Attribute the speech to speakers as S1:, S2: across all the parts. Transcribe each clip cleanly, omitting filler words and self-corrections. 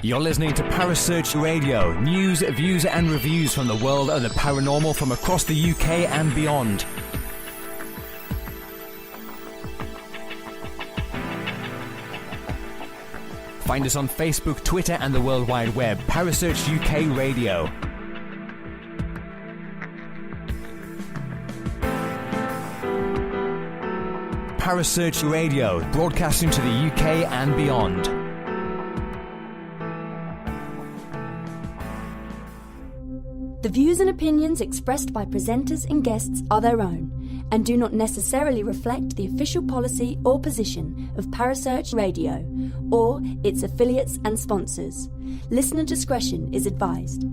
S1: You're listening to Parasearch Radio, news, views and reviews from the world of the paranormal from across the UK and beyond. Find us on Facebook, Twitter and the World Wide Web. Parasearch UK Radio. Parasearch Radio, broadcasting to the UK and beyond.
S2: The views and opinions expressed by presenters and guests are their own and do not necessarily reflect the official policy or position of Parasearch Radio or its affiliates and sponsors. Listener discretion is advised.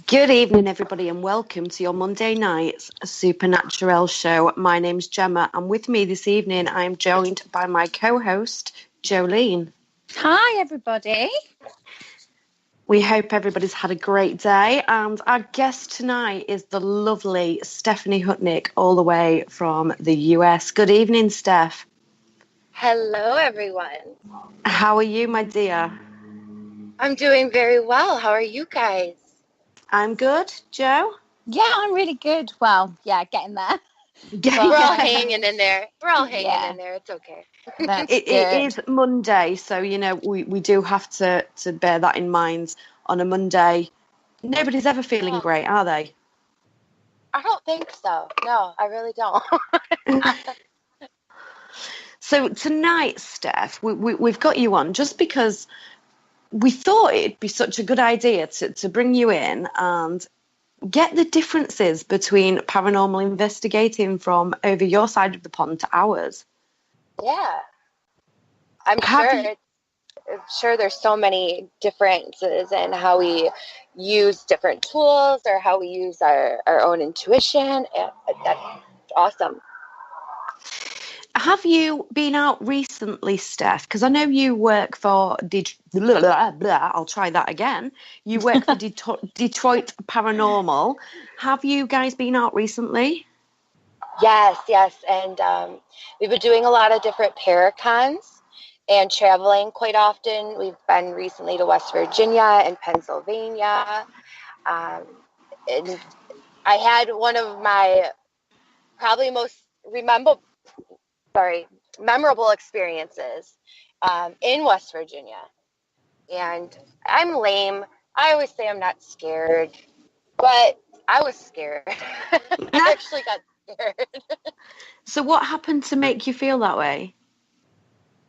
S3: Good evening, everybody, and welcome to your Monday night's Supernaturelle show. My name's Gemma, and with me this evening, I'm joined by my co-host, Jolene.
S4: Hi, everybody.
S3: We hope everybody's had a great day, and our guest tonight is the lovely Stephanie Hutnik, all the way from the US. Good evening, Steph.
S5: Hello, everyone.
S3: How are you, my dear?
S5: I'm doing very well. How are you guys?
S3: I'm good. Joe?
S4: Yeah, I'm really good. Well, yeah, getting there.
S5: We're all hanging in there. We're all hanging in there. It's okay.
S3: It is Monday, so, you know, we do have to bear that in mind. On a Monday, nobody's ever feeling great, are they?
S5: I don't think so. No, I really don't.
S3: So tonight, Steph, we've got you on just because we thought it'd be such a good idea to bring you in and get the differences between paranormal investigating from over your side of the pond to ours.
S5: Yeah. I'm sure there's so many differences in how we use different tools or how we use our own intuition. That's awesome.
S3: Have you been out recently, Steph? Because I know you work for I'll try that again. You work for Detroit Paranormal. Have you guys been out recently?
S5: Yes. And we've been doing a lot of different paracons and traveling quite often. We've been recently to West Virginia and Pennsylvania. And I had one of my probably most memorable experiences in West Virginia. And I'm lame. I always say I'm not scared, but I was scared. I actually got scared.
S3: So what happened to make you feel that way?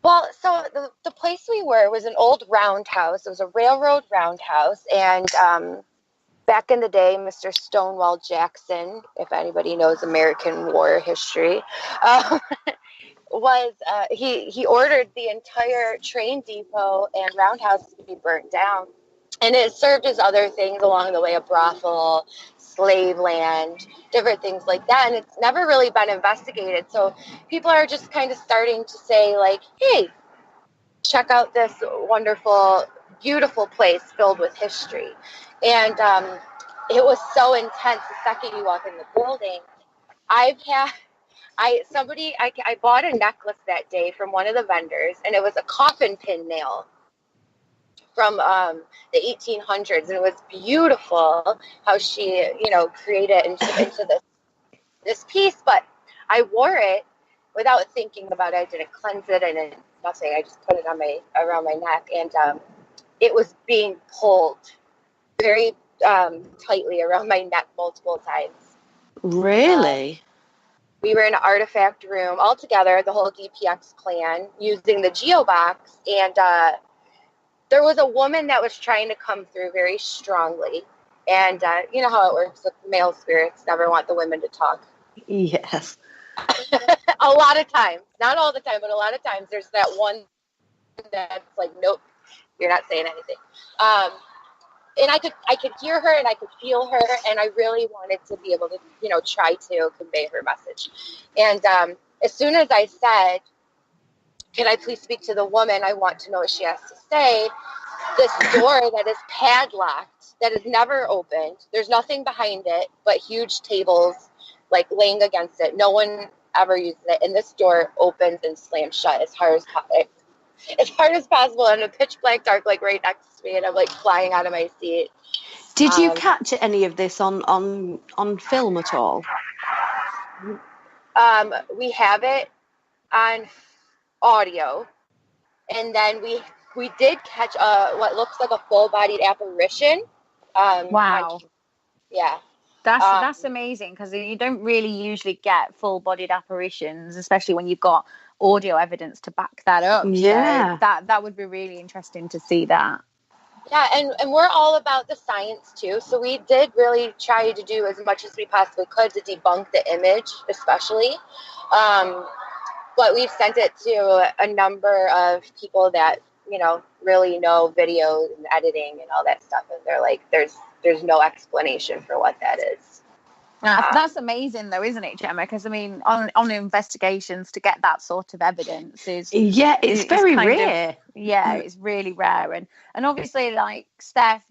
S5: Well, so the place we were was an old roundhouse. It was a railroad roundhouse. And back in the day, Mr. Stonewall Jackson, if anybody knows American war history, he ordered the entire train depot and roundhouse to be burnt down. And it served as other things along the way, a brothel, slave land, different things like that. And it's never really been investigated. So people are just kind of starting to say, like, hey, check out this wonderful, beautiful place filled with history. And it was so intense the second you walk in the building. I bought a necklace that day from one of the vendors, and it was a coffin pin nail from the 1800s, and it was beautiful how she, created into this piece. But I wore it without thinking about it. I didn't cleanse it, I didn't nothing. I just put it around my neck, and it was being pulled very tightly around my neck multiple times.
S3: Really?
S5: We were in an artifact room all together, the whole DPX clan, using the geobox, and there was a woman that was trying to come through very strongly. And you know how it works with male spirits, never want the women to talk.
S3: Yes.
S5: A lot of times, not all the time, but a lot of times there's that one that's like, nope, you're not saying anything. And I could hear her and I could feel her, and I really wanted to be able to, you know, try to convey her message. And as soon as I said, can I please speak to the woman? I want to know what she has to say. This door that is padlocked, that is never opened. There's nothing behind it but huge tables like laying against it. No one ever uses it. And this door opens and slams shut as hard as possible in a pitch black dark, like right next to me. And I'm like flying out of my seat.
S3: Did you catch any of this on film at all?
S5: We have it on audio. And then we did catch what looks like a full-bodied apparition.
S4: Wow.
S5: Yeah.
S4: That's amazing, because you don't really usually get full-bodied apparitions, especially when you've got audio evidence to back that up.
S3: Yeah.
S4: So that would be really interesting to see that.
S5: Yeah, and we're all about the science too. So we did really try to do as much as we possibly could to debunk the image, especially. But we've sent it to a number of people that, you know, really know video and editing and all that stuff. And they're like, there's no explanation for what that is.
S4: That's amazing, though, isn't it, Gemma? Because, I mean, on investigations, to get that sort of evidence is...
S3: Yeah, it's very rare.
S4: It's really rare. And obviously, like, Steph,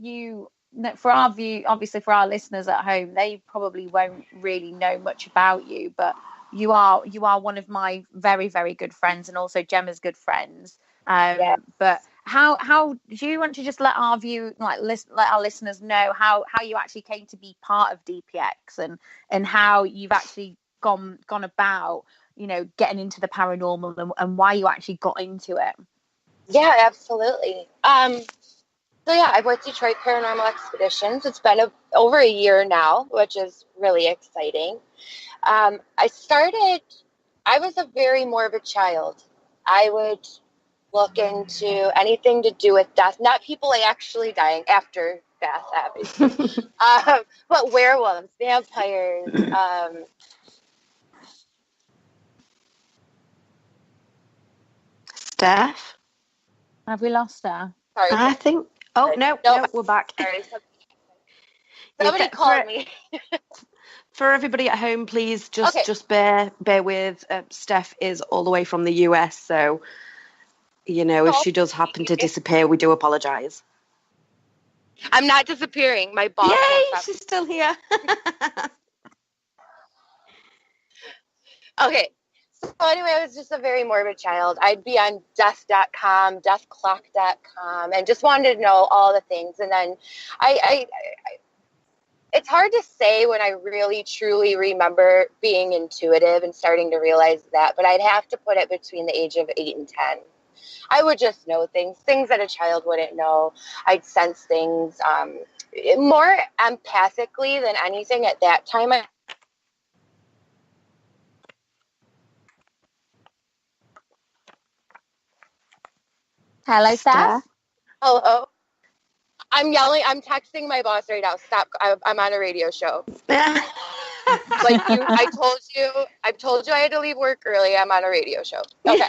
S4: for our listeners at home, they probably won't really know much about you, but you are one of my very, very good friends, and also Gemma's good friends. But how do you want to just let our listeners know how you actually came to be part of DPX and how you've actually gone about, you know, getting into the paranormal and why you actually got into it?
S5: Yeah, absolutely. So yeah, I've worked Detroit Paranormal Expeditions. It's been over a year now, which is really exciting. I was a very morbid child. I would look into anything to do with death, not people actually dying after death, obviously, but werewolves, vampires.
S3: Steph?
S4: Have we lost her?
S5: Sorry.
S3: I think... Oh, no, we're back.
S5: Sorry. Somebody called me.
S3: For everybody at home, please just bear with. Steph is all the way from the US, so, you know, if she does happen to disappear, we do apologize.
S5: I'm not disappearing. My boss.
S3: Yay, she's still here.
S5: Okay. So anyway, I was just a very morbid child. I'd be on death.com, deathclock.com, and just wanted to know all the things. And then I it's hard to say when I really, truly remember being intuitive and starting to realize that, but I'd have to put it between the age of 8 and 10. I would just know things that a child wouldn't know. I'd sense things more empathically than anything at that time.
S4: Hello, Steph?
S5: Hello? I'm yelling. I'm texting my boss right now. Stop. I'm on a radio show. I've told you I had to leave work early. I'm on a radio show. Okay.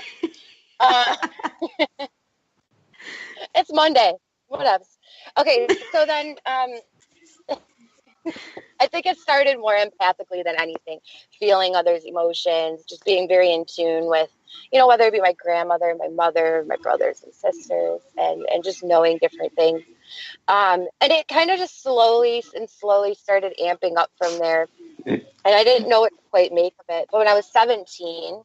S5: It's Monday. What else? Okay. So then, I think it started more empathically than anything, feeling others' emotions, just being very in tune with, you know, whether it be my grandmother, my mother, my brothers and sisters, and just knowing different things. And it kind of just slowly started amping up from there. And I didn't know what to quite make of it. But when I was 17,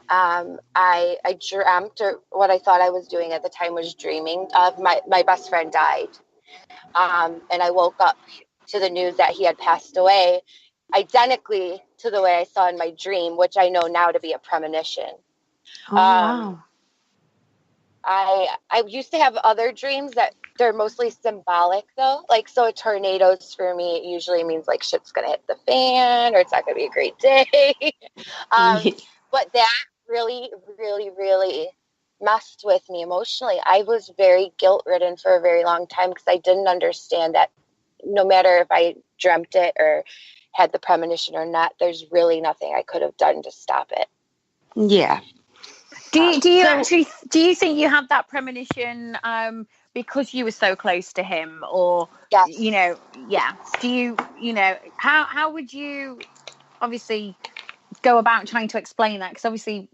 S5: I dreamt, or what I thought I was doing at the time was dreaming of my best friend died. And I woke up to the news that he had passed away, identically to the way I saw in my dream, which I know now to be a premonition.
S3: Oh, wow.
S5: I used to have other dreams that they're mostly symbolic though. Like, so tornadoes for me, it usually means like shit's going to hit the fan or it's not going to be a great day. But that really, really, really messed with me emotionally. I was very guilt-ridden for a very long time because I didn't understand that no matter if I dreamt it or had the premonition or not, there's really nothing I could have done to stop it.
S3: Yeah.
S4: Do you think you had that premonition because you were so close to him, or
S5: Yes.
S4: Do you how would you obviously go about trying to explain that? Because obviously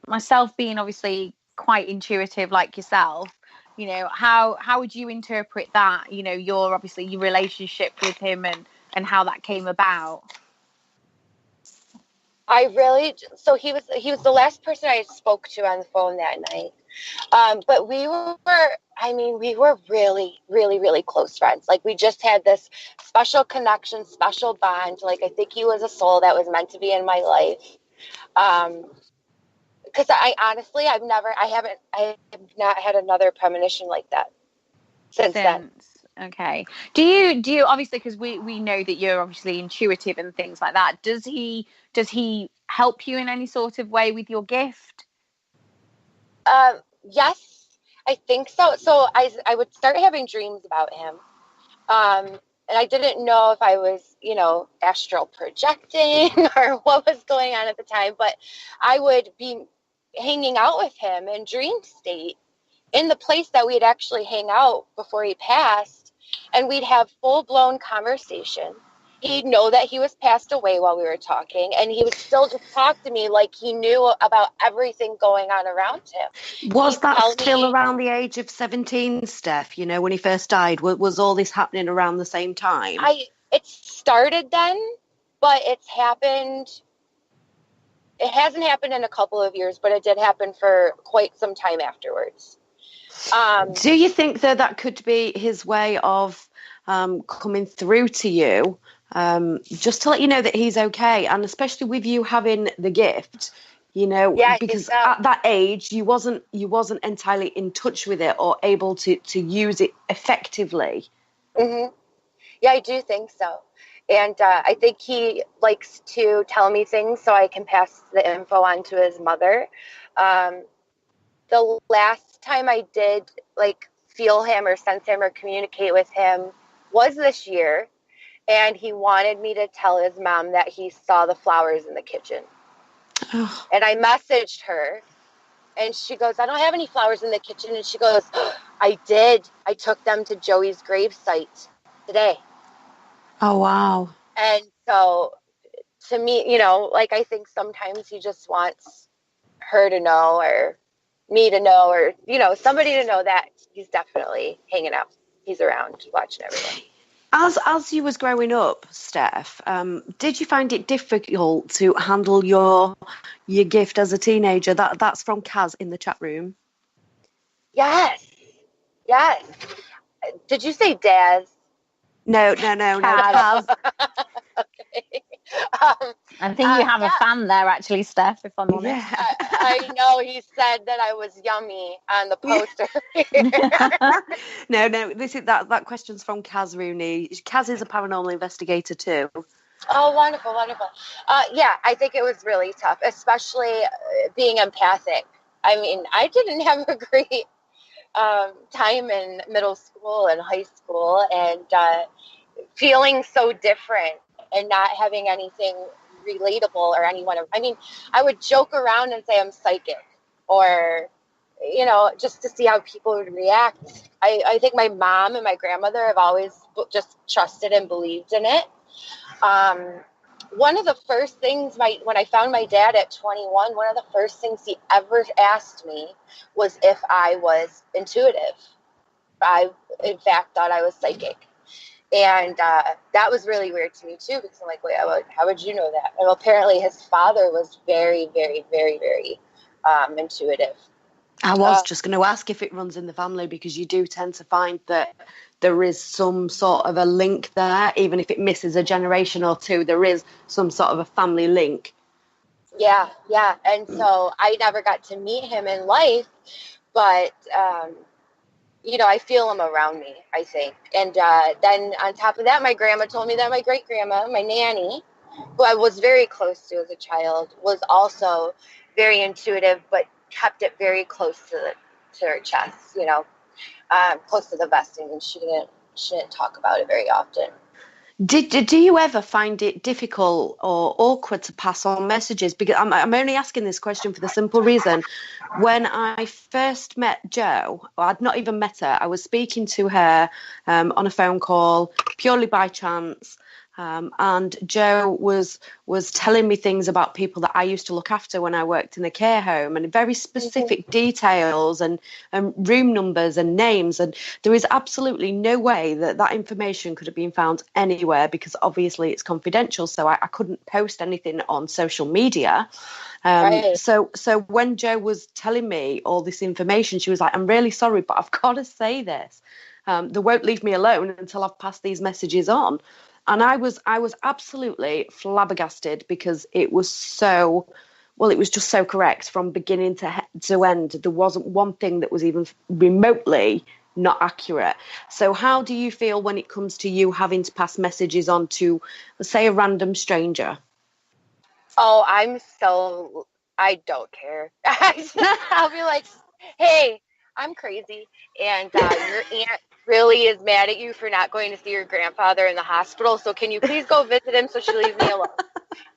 S4: myself being obviously quite intuitive like yourself, how would you interpret that? Your relationship with him and how that came about.
S5: So he was the last person I spoke to on the phone that night. But we were really, really, really close friends. Like, we just had this special connection, special bond. Like, I think he was a soul that was meant to be in my life. Because I have not had another premonition like that since then.
S4: Okay. Do you obviously, because we know that you're obviously intuitive and things like that. Does he help you in any sort of way with your gift?
S5: Yes, I think so. So I would start having dreams about him. And I didn't know if I was, astral projecting or what was going on at the time, but I would be hanging out with him in dream state in the place that we'd actually hang out before he passed. And we'd have full-blown conversation. He'd know that he was passed away while we were talking, and he would still just talk to me like he knew about everything going on around him.
S3: Was that still around the age of 17, Steph? When he first died? Was all this happening around the same time?
S5: It started then, but it's happened. It hasn't happened in a couple of years, but it did happen for quite some time afterwards.
S3: Do you think that could be his way of coming through to you, just to let you know that he's okay, and especially with you having the gift, because at that age you wasn't entirely in touch with it or able to use it effectively.
S5: Mm-hmm. Yeah, I do think so, and I think he likes to tell me things so I can pass the info on to his mother. The last time I did feel him or sense him or communicate with him was this year, and he wanted me to tell his mom that he saw the flowers in the kitchen. Oh. And I messaged her, and she goes, "I don't have any flowers in the kitchen." And she goes, "I did. I took them to Joey's gravesite today."
S3: Oh, wow.
S5: And so to me, I think sometimes he just wants her to know, or me to know, or somebody to know that he's definitely hanging out. He's around, watching everything.
S3: As you was growing up, Steph, did you find it difficult to handle your gift as a teenager? That's from Kaz in the chat room.
S5: Yes. Did you say Daz?
S3: No. Kaz.
S5: Okay.
S4: I think you have a fan there, actually, Steph, if I'm honest.
S3: Yeah.
S5: I know. He said that I was yummy on the poster.
S3: No. That question's from Kaz Rooney. Kaz is a paranormal investigator too.
S5: Oh, wonderful. Yeah, I think it was really tough, especially being empathic. I mean, I didn't have a great time in middle school and high school, and feeling so different and not having anything relatable or anyone. I mean, I would joke around and say I'm psychic, or, just to see how people would react. I think my mom and my grandmother have always just trusted and believed in it. One of the first things when I found my dad at 21, one of the first things he ever asked me was if I was intuitive. I, in fact, thought I was psychic. And that was really weird to me, too, because I'm like, wait, how would you know that? And apparently his father was very, very, very, very intuitive.
S3: I was just going to ask if it runs in the family, because you do tend to find that there is some sort of a link there, even if it misses a generation or two, there is some sort of a family link.
S5: Yeah. And so I never got to meet him in life, but I feel them around me, I think. And then on top of that, my grandma told me that my great grandma, my nanny, who I was very close to as a child, was also very intuitive, but kept it very close to her chest, close to the vesting, and she didn't talk about it very often.
S3: Do you ever find it difficult or awkward to pass on messages? Because I'm only asking this question for the simple reason. When I first met Jo, I'd not even met her. I was speaking to her on a phone call purely by chance. And Jo was telling me things about people that I used to look after when I worked in a care home, and very specific details and room numbers and names. And there is absolutely no way that information could have been found anywhere, because obviously it's confidential. So I couldn't post anything on social media.
S5: Right.
S3: So when Jo was telling me all this information, she was like, "I'm really sorry, but I've got to say this. They won't leave me alone until I've passed these messages on." And I was absolutely flabbergasted, because it was it was just so correct from beginning to end. There wasn't one thing that was even remotely not accurate. So how do you feel when it comes to you having to pass messages on to, let's say, a random stranger?
S5: Oh, I don't care. I'll be like, "Hey, I'm crazy, and your aunt really is mad at you for not going to see your grandfather in the hospital. So can you please go visit him so she leaves me alone?"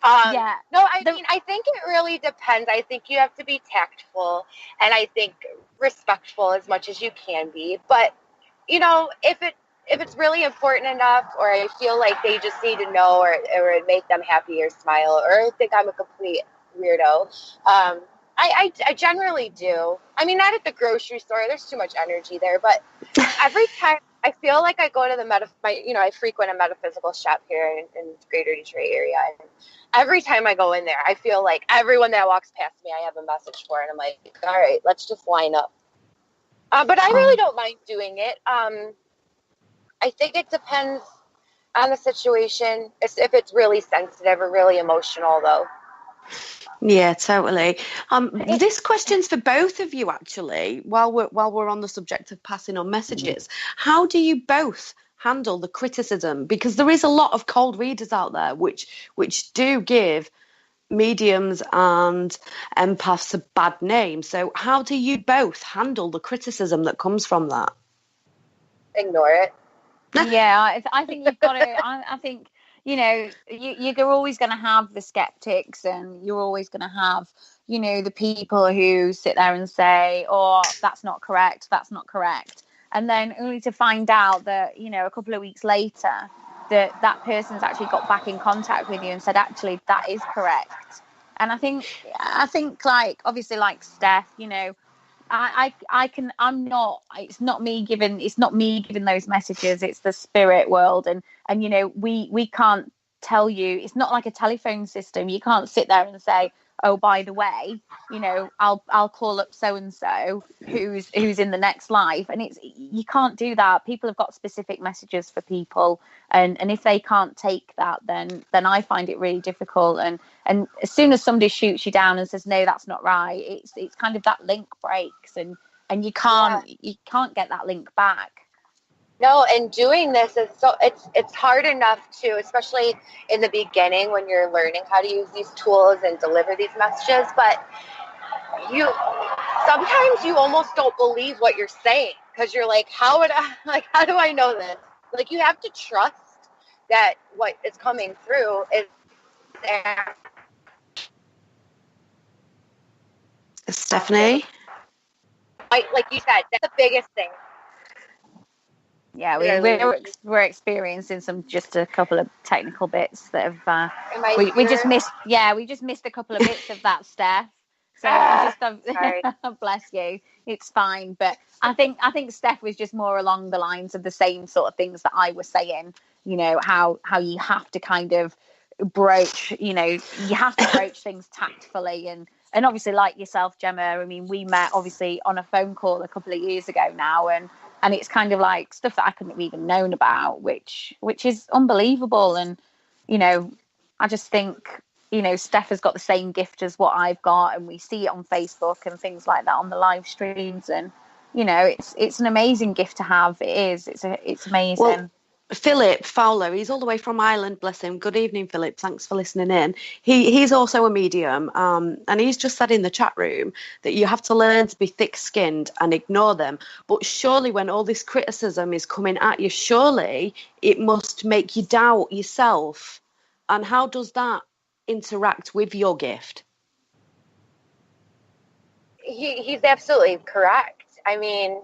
S4: Yeah.
S5: No, I mean, I think it really depends. I think you have to be tactful, and I think respectful as much as you can be. But, if it's really important enough, or I feel like they just need to know, or it make them happy or smile, or I think I'm a complete weirdo, I generally do. I mean, not at the grocery store. There's too much energy there. But every time I feel like I go to I frequent a metaphysical shop here in the greater Detroit area. And every time I go in there, I feel like everyone that walks past me, I have a message for. And I'm like, all right, let's just line up. But I really don't mind doing it. I think it depends on the situation. If it's really sensitive or really emotional, though.
S3: Yeah, totally. This question's for both of you, actually. While we're on the subject of passing on messages, how do you both handle the criticism? Because there is a lot of cold readers out there which do give mediums and empaths a bad name. So how do you both handle the criticism that comes from that?
S5: Ignore it.
S4: Yeah, I think you've got to. I think, you're always going to have the skeptics, and you're always going to have, the people who sit there and say, "Oh, that's not correct. That's not correct," and then only to find out that, a couple of weeks later, that person's actually got back in contact with you and said, "Actually, that is correct." And I think like, obviously, like Steph, it's not me giving those messages. It's the spirit world. And we can't tell you, it's not like a telephone system. You can't sit there and say, "Oh, by the way, I'll call up so-and-so who's in the next life." And you can't do that. People have got specific messages for people. And if they can't take that, then I find it really difficult. And as soon as somebody shoots you down and says, "No, that's not right," it's kind of that link breaks, and you can't get that link back.
S5: No, and doing this is it's hard enough to, especially in the beginning when you're learning how to use these tools and deliver these messages. But sometimes you almost don't believe what you're saying, because you're like, how do I know this? Like, you have to trust that what is coming through is there.
S3: Stephanie?
S5: Like you said, that's the biggest thing.
S4: Yeah, we're experiencing just a couple of technical bits that have we just missed. Yeah, we just missed a couple of bits of that, Steph. So bless you. It's fine, but I think Steph was just more along the lines of the same sort of things that I was saying. How you have to kind of broach. You have to broach things tactfully, and obviously, like yourself, Gemma. I mean, we met obviously on a phone call a couple of years ago now, and it's kind of like stuff that I couldn't have even known about, which is unbelievable. And, I just think you know, Steph has got the same gift as what I've got, and we see it on Facebook and things like that on the live streams. And, you know, it's an amazing gift to have. It is. It's amazing.
S3: Well, Philip Fowler, he's all the way from Ireland, bless him. Good evening, Philip. Thanks for listening in. He's also a medium, and he's just said in the chat room that you have to learn to be thick-skinned and ignore them. But surely when all this criticism is coming at you, surely it must make you doubt yourself. And how does that interact with your gift?
S5: He's absolutely correct. I mean,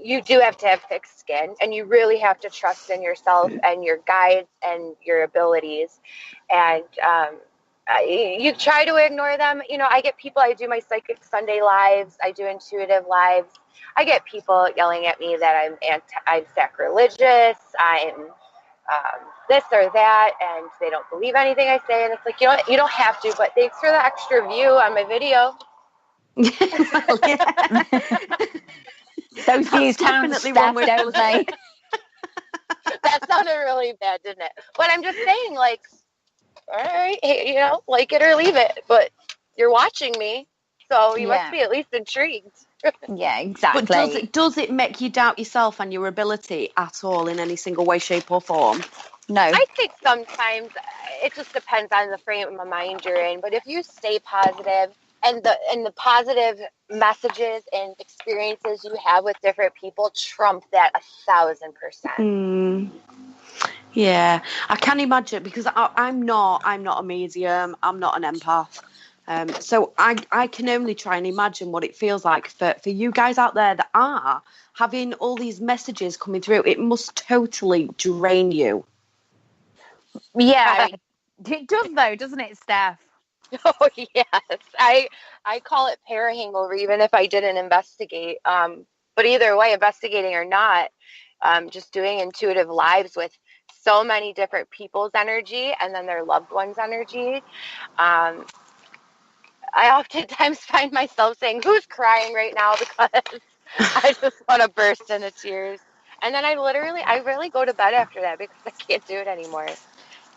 S5: you do have to have thick skin, and you really have to trust in yourself and your guides and your abilities. And you try to ignore them. You know, I get people, I do my Psychic Sunday lives, I do intuitive lives. I get people yelling at me that I'm sacrilegious, I'm this or that, and they don't believe anything I say. And it's like, you don't have to, but thanks for the extra view on my video.
S3: Well, yeah.
S4: Those views definitely one way, don't they?
S5: That sounded really bad, didn't it? But I'm just saying, like, all right, you know, like it or leave it. But you're watching me, so you must be at least intrigued.
S4: Yeah, exactly.
S3: But does it make you doubt yourself and your ability at all in any single way, shape, or form?
S4: No.
S5: I think sometimes it just depends on the frame of mind you're in. But if you stay positive, and the positive messages and experiences you have with different people trump that 1,000%.
S3: Yeah, I can imagine, because I'm not a medium, I'm not an empath. So I can only try and imagine what it feels like for you guys out there that are having all these messages coming through. It must totally drain you.
S4: Yeah, it does though, doesn't it, Steph?
S5: Oh, yes. I call it para hangover, even if I didn't investigate. But either way, investigating or not, just doing intuitive lives with so many different people's energy and then their loved ones' energy. I oftentimes find myself saying, who's crying right now? Because I just want to burst into tears. And then I really go to bed after that because I can't do it anymore.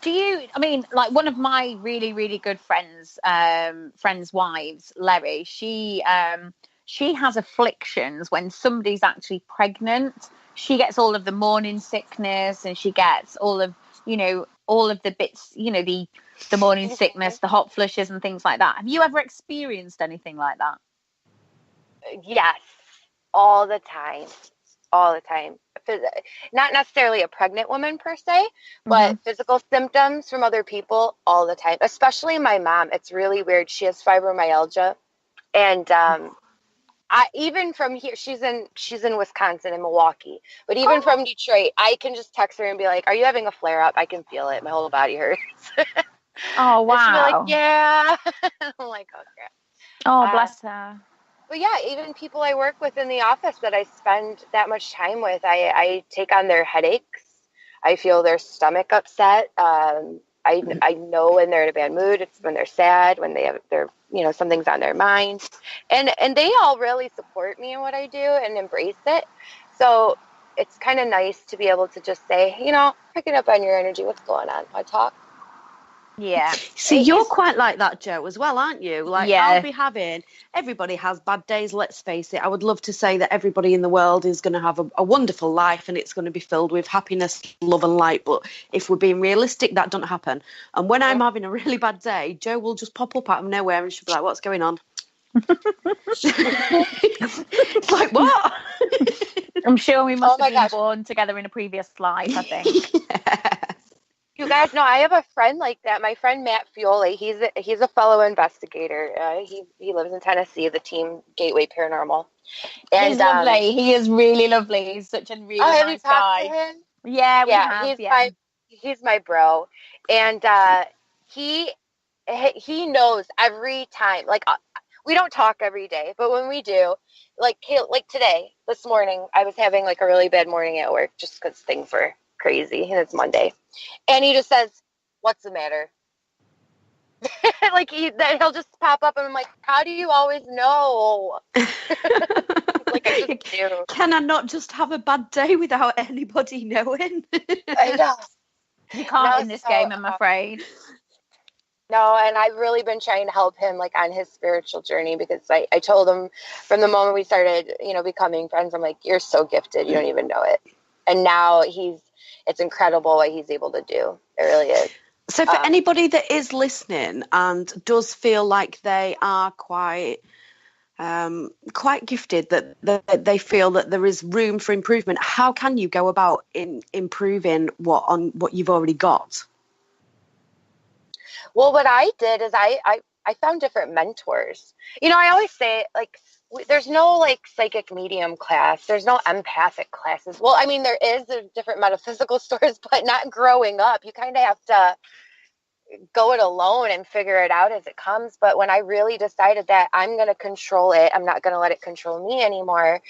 S4: Like one of my really, really good friends' wives, Larry, she has afflictions when somebody's actually pregnant. She gets all of the morning sickness, and she gets all of the bits, the morning sickness, the hot flushes and things like that. Have you ever experienced anything like that?
S5: Yes, all the time. All the time. Not necessarily a pregnant woman per se, but physical symptoms from other people all the time, especially my mom. It's really weird. She has fibromyalgia, and even from here, she's in Wisconsin, in Milwaukee, but even from Detroit, I can just text her and be like, are you having a flare up? I can feel it. My whole body hurts.
S4: Oh, wow.
S5: And she'll be like, yeah. I'm like, oh crap.
S4: Oh, bless her.
S5: But yeah, even people I work with in the office that I spend that much time with, I take on their headaches. I feel their stomach upset. I know when they're in a bad mood. It's when they're sad, when they're something's on their mind, and they all really support me in what I do and embrace it. So it's kind of nice to be able to just say, picking up on your energy. What's going on? Want to talk?
S4: Yeah.
S3: See, you're quite like that, Joe, as well, aren't you? Like,
S4: yeah.
S3: Everybody has bad days, let's face it. I would love to say that everybody in the world is going to have a wonderful life and it's going to be filled with happiness, love and light. But if we're being realistic, that doesn't happen. And when I'm having a really bad day, Joe will just pop up out of nowhere and she'll be like, what's going on? It's like, what?
S4: I'm sure we must have been born together in a previous life, I think.
S3: Yeah.
S5: You guys know, I have a friend like that. My friend Matt Fiole, he's a fellow investigator. He lives in Tennessee, the team Gateway Paranormal. And
S4: he's lovely. He is really lovely. He's such a really nice guy.
S5: To him?
S4: Yeah, we have.
S5: He's my bro, and he knows every time. Like we don't talk every day, but when we do, like today, this morning, I was having like a really bad morning at work just because things were crazy and it's Monday. And he just says, what's the matter? Like he'll just pop up and I'm like, how do you always know? Like I just do.
S3: Can I not just have a bad day without anybody knowing?
S5: I know.
S4: You can't
S5: No,
S4: in this
S5: so,
S4: game, I'm afraid.
S5: No, and I've really been trying to help him like on his spiritual journey, because I told him from the moment we started, becoming friends, I'm like, you're so gifted, you don't even know it. And now it's incredible what he's able to do. It really is.
S3: So for anybody that is listening and does feel like they are quite gifted, that they feel that there is room for improvement, how can you go about in improving what you've already got?
S5: Well, what I did is I found different mentors. I always say, like, there's no like psychic medium class. There's no empathic classes. Well, I mean, there is different metaphysical stores, but not growing up. You kind of have to go it alone and figure it out as it comes. But when I really decided that I'm going to control it, I'm not going to let it control me anymore,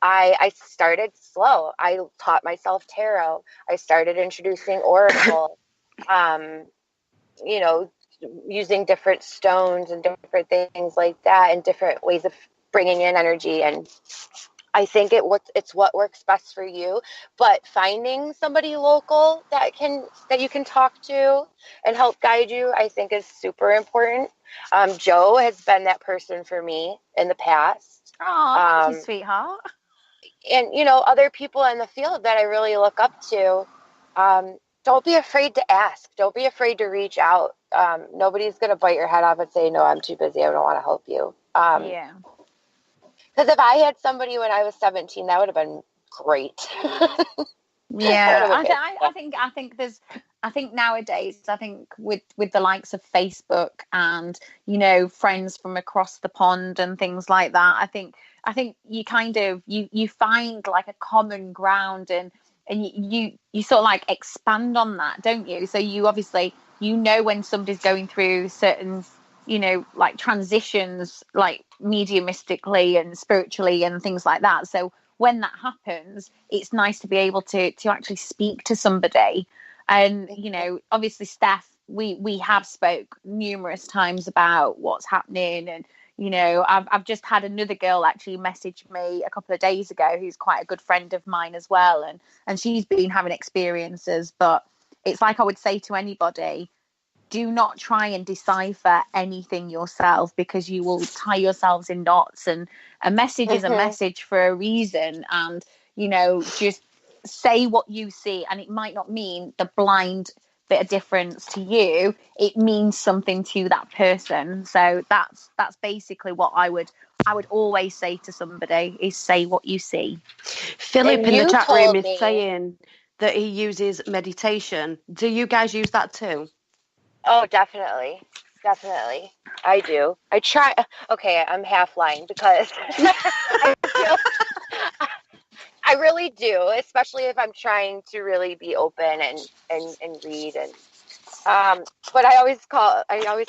S5: I started slow. I taught myself tarot. I started introducing oracle. Using different stones and different things like that, and different ways of bringing in energy. And I think it's what works best for you. But finding somebody local that you can talk to and help guide you, I think, is super important. Joe has been that person for me in the past.
S4: Oh, thank you, sweetheart.
S5: And other people in the field that I really look up to. Don't be afraid to ask. Don't be afraid to reach out. Nobody's going to bite your head off and say, no, I'm too busy, I don't want to help you.
S4: Yeah.
S5: Because if I had somebody when I was 17, that would have been great.
S4: Yeah, I think nowadays, I think with the likes of Facebook and, friends from across the pond and things like that, I think you kind of, you find like a common ground, and you sort of like expand on that, don't you? So you obviously, when somebody's going through certain, like transitions, like mediumistically and spiritually and things like that. So when that happens, it's nice to be able to actually speak to somebody. And, obviously, Steph, we have spoke numerous times about what's happening. And, I've just had another girl actually message me a couple of days ago who's quite a good friend of mine as well. And she's been having experiences. But it's like I would say to anybody, do not try and decipher anything yourself, because you will tie yourselves in knots. And a message is a message for a reason. And, just say what you see. And it might not mean the blind bit of difference to you. It means something to that person. So that's basically what I would always say to somebody, is say what you see.
S3: Philip in the chat room is saying that he uses meditation. Do you guys use that too?
S5: Oh, definitely. Definitely. I do. I try. Okay, I'm half lying, because I really do, especially if I'm trying to really be open and read. And but I always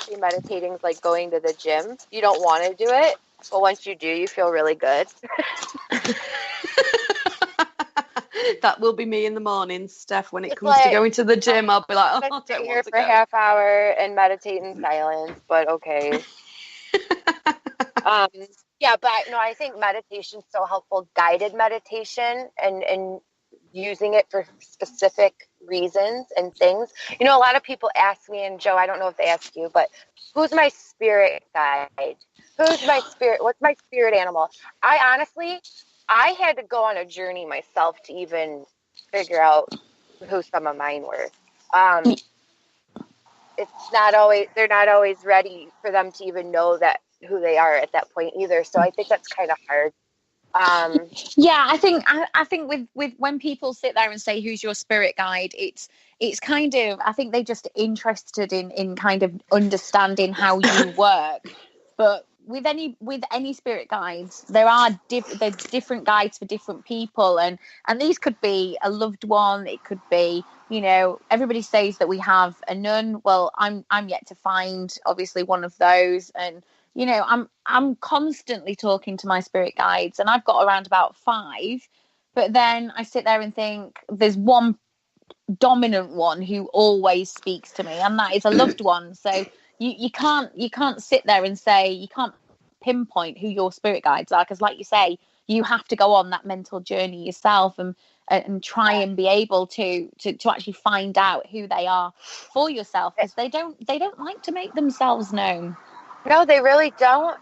S5: say meditating is like going to the gym. You don't want to do it, but once you do, you feel really good.
S3: That will be me in the morning, Steph. When it comes to going to the gym, I'll be like,
S5: I sit here for a half hour and meditate in silence, but okay. Yeah, but no, I think meditation is so helpful. Guided meditation and using it for specific reasons and things. A lot of people ask me, and Joe, I don't know if they ask you, but who's my spirit guide? Who's my spirit? What's my spirit animal? I had to go on a journey myself to even figure out who some of mine were. They're not always ready for them to even know that who they are at that point either. So I think that's kind of hard.
S4: Yeah, I think with when people sit there and say, who's your spirit guide, it's kind of, I think they're just interested in kind of understanding how you work. But with any spirit guides, there's different guides for different people, and these could be a loved one, it could be, everybody says that we have a nun. Well, I'm yet to find obviously one of those. And I'm constantly talking to my spirit guides, and I've got around about 5, but then I sit there and think there's one dominant one who always speaks to me, and that is a loved one. So you can't sit there and say, you can't pinpoint who your spirit guides are, because like you say, you have to go on that mental journey yourself and try and be able to actually find out who they are for yourself, because they don't like to make themselves known.
S5: No, they really don't.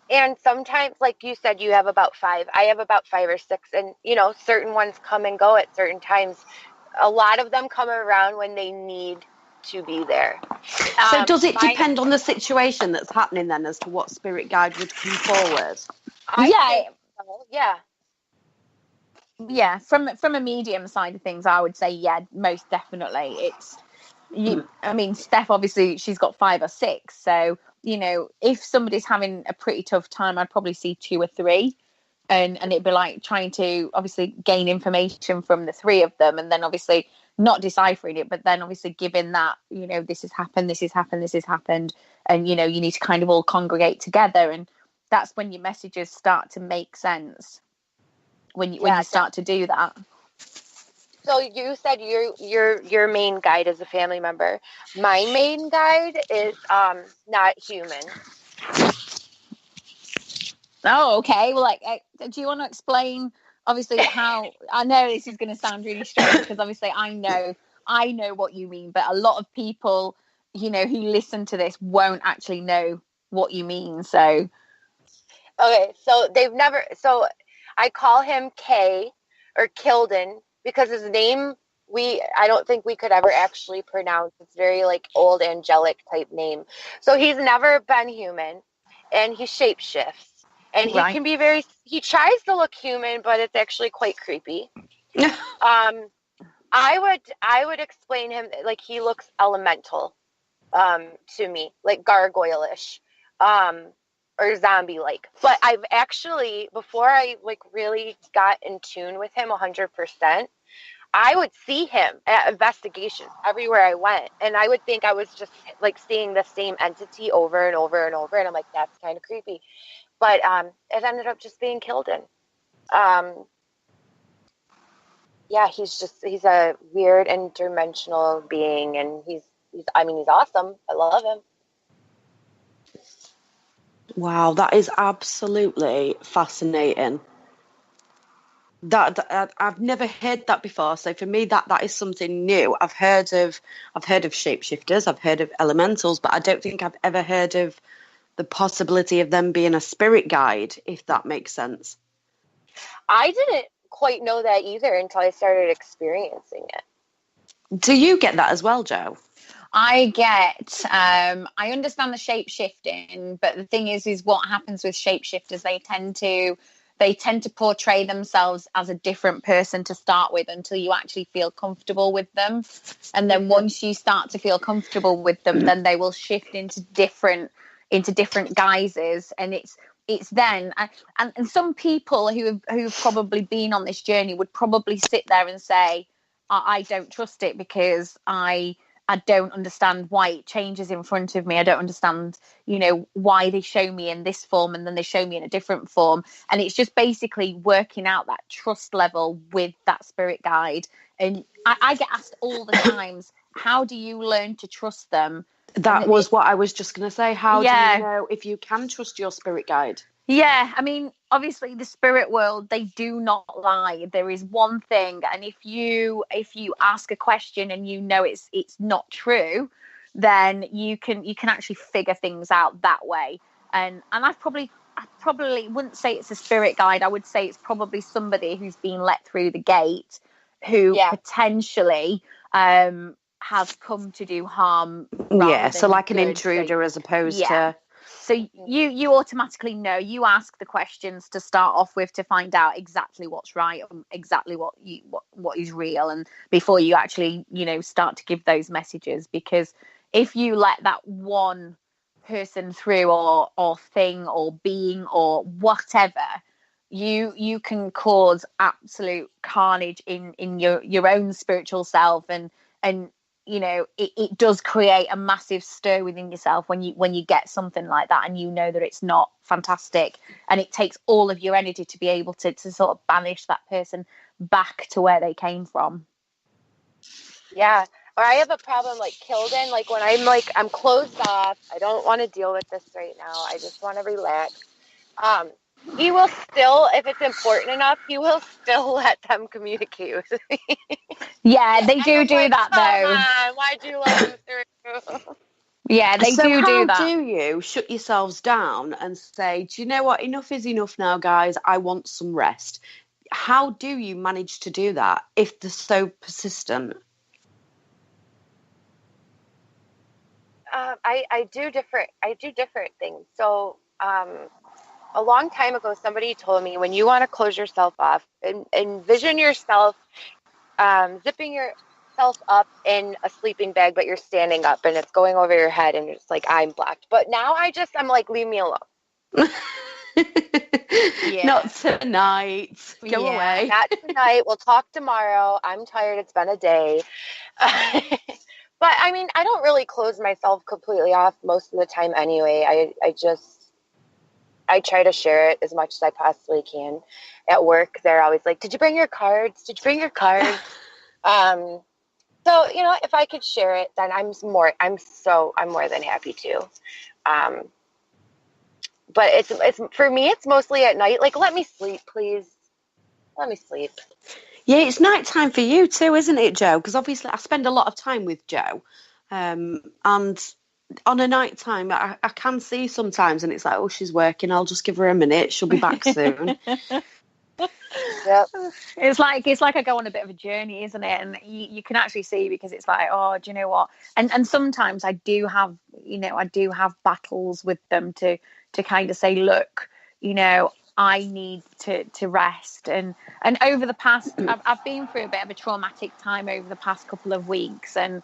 S5: And sometimes, like you said, you have about 5. I have about 5 or 6, and certain ones come and go at certain times. A lot of them come around when they need to be there.
S3: So does it depend on the situation that's happening then as to what spirit guide would come forward?
S4: Yeah, from a medium side of things, I would say, yeah, most definitely. It's I mean, Steph, obviously, she's got 5 or 6. So, if somebody's having a pretty tough time, I'd probably see 2 or 3. And it'd be like trying to obviously gain information from the 3 of them, and then obviously not deciphering it, but then obviously giving that, this has happened, this has happened, this has happened. And, you need to kind of all congregate together. And that's when your messages start to make sense. When you start to do that.
S5: So you said your main guide is a family member. My main guide is not human.
S4: Oh, okay. Well, do you want to explain, obviously, how? I know this is going to sound really strange, because obviously I know what you mean, but a lot of people, who listen to this won't actually know what you mean. So,
S5: okay, so I call him K, or Kilden, because his name I don't think we could ever actually pronounce. It's very old angelic type name. So he's never been human, and he shapeshifts. And he can be he tries to look human, but it's actually quite creepy. I would explain him he looks elemental to me, like gargoyle-ish, or zombie-like. But I've actually, before I really got in tune with him 100%, I would see him at investigations everywhere I went, and I would think I was just seeing the same entity over and over and over, and I'm like, that's kind of creepy. But it ended up just being Kilden. Yeah, he's a weird interdimensional being, and he's awesome. I love him.
S3: Wow, that is absolutely fascinating. That I've never heard that before. So for me, that is something new. I've heard of shapeshifters, I've heard of elementals, but I don't think I've ever heard of the possibility of them being a spirit guide, if that makes sense.
S5: I didn't quite know that either until I started experiencing it.
S3: Do you get that as well, Jo?
S4: I understand the shape-shifting, but the thing is what happens with shapeshifters, they tend to portray themselves as a different person to start with until you actually feel comfortable with them. And then once you start to feel comfortable with them, then they will shift into different guises. And it's then, and some people who've probably been on this journey would probably sit there and say, I don't trust it because I don't understand why it changes in front of me. I don't understand, why they show me in this form and then they show me in a different form. And it's just basically working out that trust level with that spirit guide. And I get asked all the times, how do you learn to trust them?
S3: That was what I was just going to say. How do you know if you can trust your spirit guide?
S4: Yeah, I mean, obviously the spirit world, they do not lie. There is one thing, and if you ask a question and it's not true, then you can actually figure things out that way. And I probably wouldn't say it's a spirit guide. I would say it's probably somebody who's been let through the gate, who potentially has come to do harm.
S3: Yeah, so like an intruder as opposed to.
S4: So you automatically know. You ask the questions to start off with to find out exactly what's right and exactly what is real, and before you actually start to give those messages. Because if you let that one person through or thing or being or whatever, you can cause absolute carnage in your own spiritual self, and it does create a massive stir within yourself when you get something like that, and that it's not fantastic, and it takes all of your energy to be able to sort of banish that person back to where they came from.
S5: Yeah. Or I have a problem like Kilden, when I'm closed off, I don't want to deal with this right now, I just want to relax. he will still, if it's important enough, he will still let them communicate with me.
S4: Yeah, they do that though.
S5: Come on, why'd you let him through?
S4: Yeah, they
S3: So
S4: do that.
S3: how do you shut yourselves down and say, do you know what, enough is enough now, guys, I want some rest? How do you manage to do that if they're so persistent?
S5: I do different things. So a long time ago, somebody told me, when you want to close yourself off, envision yourself zipping yourself up in a sleeping bag, but you're standing up and it's going over your head and it's like, I'm blocked. But now I'm like, leave me alone.
S3: Not tonight. Go away.
S5: Not tonight. We'll talk tomorrow. I'm tired. It's been a day. But I mean, I don't really close myself completely off most of the time anyway. I try to share it as much as I possibly can. At work, they're always like, did you bring your cards? Did you bring your cards? So, if I could share it, then I'm more than happy to. But it's for me, it's mostly at night. Like, let me sleep, please. Let me sleep.
S3: Yeah, it's nighttime for you too, isn't it, Joe? Because obviously I spend a lot of time with Joe. And on a nighttime, I can see sometimes, and it's like, oh, she's working. I'll just give her a minute. She'll be back soon.
S5: Yep.
S4: It's like I go on a bit of a journey, isn't it? And you can actually see, because it's like, oh, do you know what? And sometimes I do have battles with them to kind of say, look, I need to rest. And over the past, I've been through a bit of a traumatic time over the past couple of weeks, and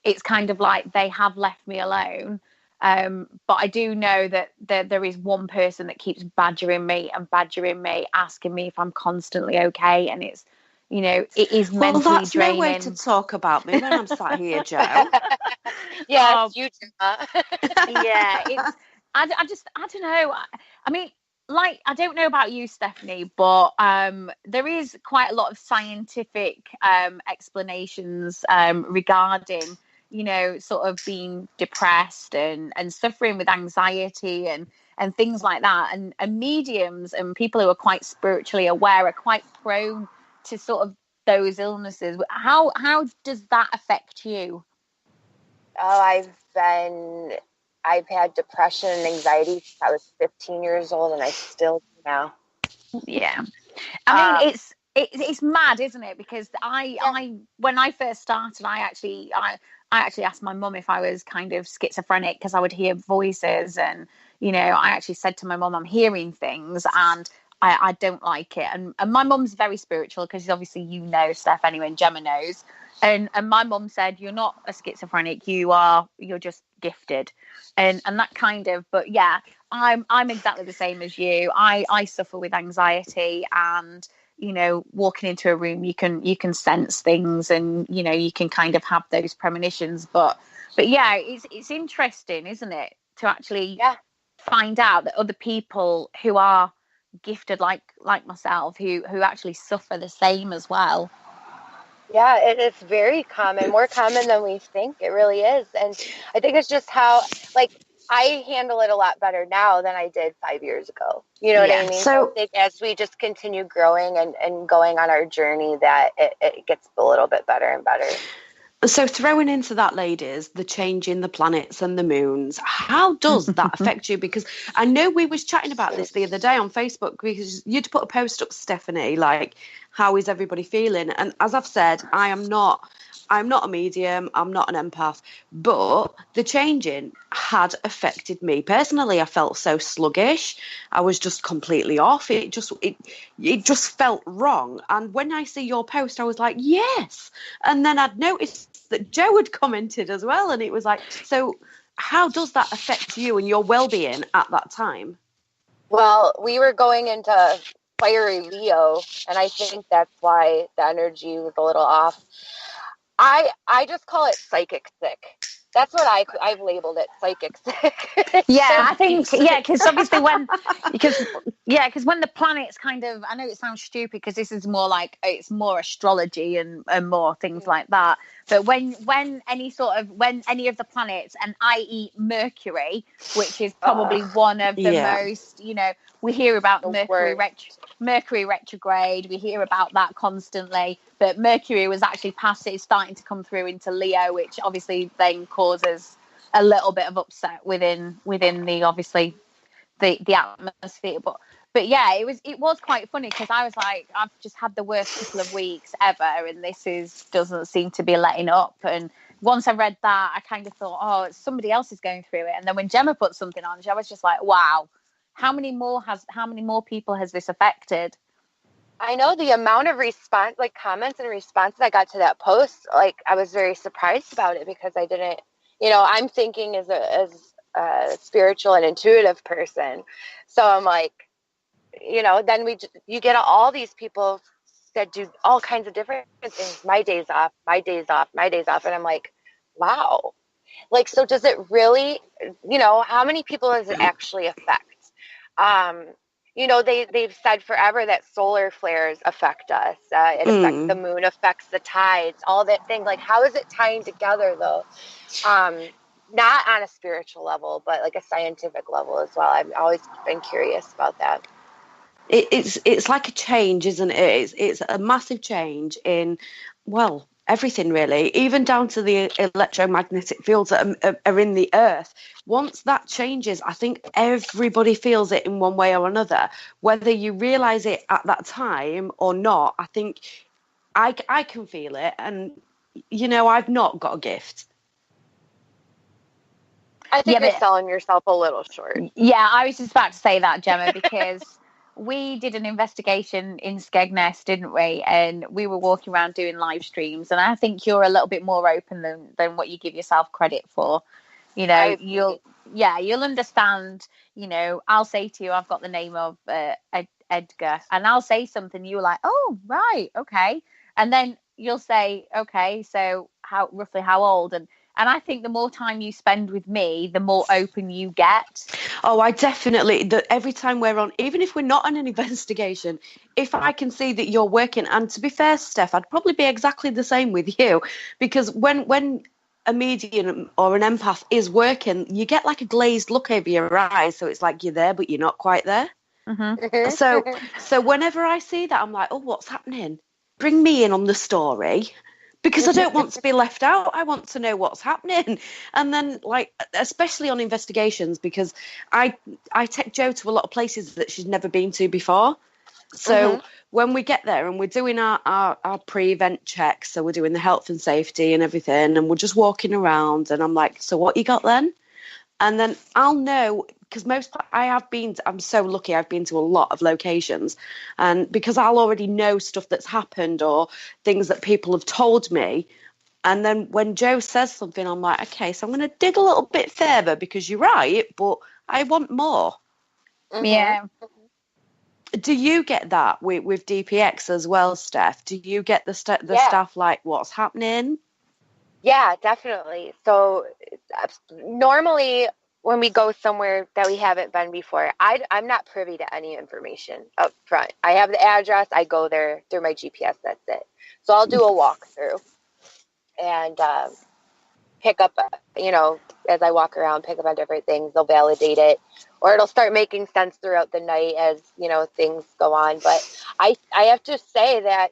S4: it's kind of like they have left me alone. But I do know that there is one person that keeps badgering me, asking me if I'm constantly okay. And it's, it is mentally
S3: well, that's
S4: draining.
S3: No way to talk about me when I'm sat here, Joe.
S5: Yeah, you do.
S4: Yeah, it's, I don't know. I mean, like, I don't know about you, Stephanie, but there is quite a lot of scientific explanations regarding, sort of being depressed and suffering with anxiety and things like that. And mediums and people who are quite spiritually aware are quite prone to sort of those illnesses. How does that affect you?
S5: Oh, I've had depression and anxiety since I was 15 years old, and I still do now.
S4: Yeah. I mean, it's mad, isn't it? Because I when I first started, I actually asked my mum if I was kind of schizophrenic, because I would hear voices, and I actually said to my mum, I'm hearing things and I don't like it. And my mum's very spiritual, because obviously Steph anyway, and Gemma knows. And my mum said, you're not a schizophrenic, you're just gifted. And that kind of, but yeah, I'm exactly the same as you. I suffer with anxiety, and walking into a room, you can sense things, and you can kind of have those premonitions. But yeah, it's interesting, isn't it, to actually find out that other people who are gifted like myself, who actually suffer the same as well.
S5: Yeah, it is very common, more common than we think. It really is. And I think it's just how, like, I handle it a lot better now than I did 5 years ago. You know what I mean? So I think as we just continue growing and going on our journey, that it gets a little bit better and better.
S3: So throwing into that, ladies, the change in the planets and the moons, how does that affect you? Because I know we was chatting about this the other day on Facebook, because you'd put a post up, Stephanie, like, how is everybody feeling? And as I've said, I'm not a medium, I'm not an empath, but the changing had affected me personally. I felt so sluggish. I was just completely off. It just felt wrong. And when I see your post, I was like, yes. And then I'd noticed that Joe had commented as well, and it was like, so how does that affect you and your well-being at that time?
S5: Well, we were going into fiery Leo, and I think that's why the energy was a little off. I just call it psychic sick. That's what I've labeled it, psychic sick.
S4: Yeah, I think, because obviously Yeah, because when the planets kind of, I know it sounds stupid because this is more like, it's more astrology and more things like that. But when any of the planets, and i.e. Mercury, which is probably one of the most, we hear about Mercury retrograde, we hear about that constantly. But Mercury was actually it's starting to come through into Leo, which obviously then causes a little bit of upset within the, obviously, the atmosphere. But yeah, it was quite funny because I was like, I've just had the worst couple of weeks ever, and this doesn't seem to be letting up. And once I read that, I kind of thought, oh, somebody else is going through it. And then when Gemma put something on, I was just like, wow, how many more people has this affected?
S5: I know the amount of response, like comments and responses I got to that post, like I was very surprised about it because I didn't, I'm thinking as a spiritual and intuitive person. So I'm like, then you get all these people that do all kinds of different things. My days off. And I'm like, wow. Like, so does it really, how many people does it actually affect? They've said forever that solar flares affect us. It affects the moon, affects the tides, all that thing. Like, how is it tying together though? Not on a spiritual level, but like a scientific level as well. I've always been curious about that.
S3: It's like a change, isn't it? It's a massive change in, well, everything really, even down to the electromagnetic fields that are in the earth. Once that changes, I think everybody feels it in one way or another, whether you realize it at that time or not. I think I can feel it, and I've not got a gift.
S5: I think you're selling yourself a little short.
S4: Yeah, I was just about to say that, Gemma, because we did an investigation in Skegness, didn't we? And we were walking around doing live streams, and I think you're a little bit more open than what you give yourself credit for. You'll understand. I'll say to you, I've got the name of Edgar, and I'll say something, you're like, oh, right, okay, and then you'll say, okay, so roughly how old? And I think the more time you spend with me, the more open you get.
S3: Oh, I definitely, every time we're on, even if we're not on an investigation, if I can see that you're working, and to be fair, Steph, I'd probably be exactly the same with you, because when a medium or an empath is working, you get like a glazed look over your eyes, so it's like you're there, but you're not quite there. Mm-hmm. So whenever I see that, I'm like, oh, what's happening? Bring me in on the story. Because I don't want to be left out. I want to know what's happening. And then, like, especially on investigations, because I take Jo to a lot of places that she's never been to before. So when we get there and we're doing our pre-event checks, so we're doing the health and safety and everything, and we're just walking around, and I'm like, so what you got then? And then I'll know, because I'm so lucky, I've been to a lot of locations, and because I'll already know stuff that's happened or things that people have told me. And then when Jo says something, I'm like, okay, so I'm going to dig a little bit further, because you're right, but I want more.
S4: Yeah.
S3: Do you get that with DPX as well, Steph? Do you get the stuff like what's happening?
S5: Yeah, definitely. So normally when we go somewhere that we haven't been before, I'm not privy to any information up front. I have the address. I go there through my GPS. That's it. So I'll do a walkthrough and pick up, as I walk around, pick up on different things. They'll validate it, or it'll start making sense throughout the night as, things go on. But I have to say that,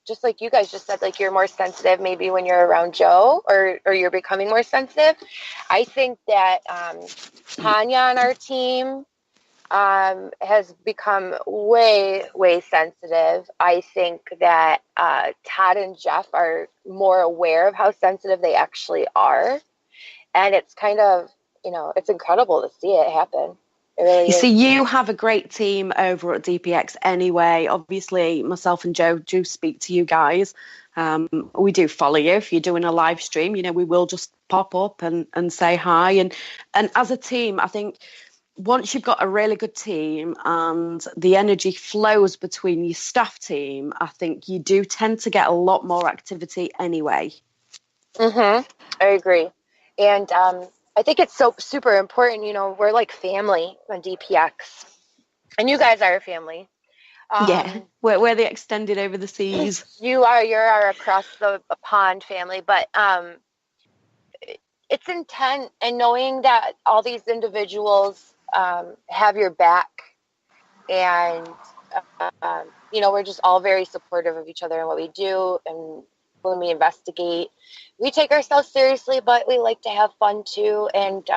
S5: just like you guys just said, like, you're more sensitive maybe when you're around Jo, or you're becoming more sensitive. I think that Tanya on our team has become way, way sensitive. I think that Todd and Jeff are more aware of how sensitive they actually are. And it's kind of, it's incredible to see it happen. Really
S3: see, you have a great team over at DPX anyway. Obviously, myself and Jo do speak to you guys. We do follow you. If you're doing a live stream, we will just pop up and say hi. And as a team, I think once you've got a really good team and the energy flows between your staff team, I think you do tend to get a lot more activity anyway.
S5: I agree. And I think it's so super important. We're like family on DPX. And you guys are a family.
S3: Yeah, we're the extended over the seas.
S5: You're our across the pond family, but it's intent, and knowing that all these individuals have your back, and we're just all very supportive of each other and what we do, and when we investigate, we take ourselves seriously, but we like to have fun too, and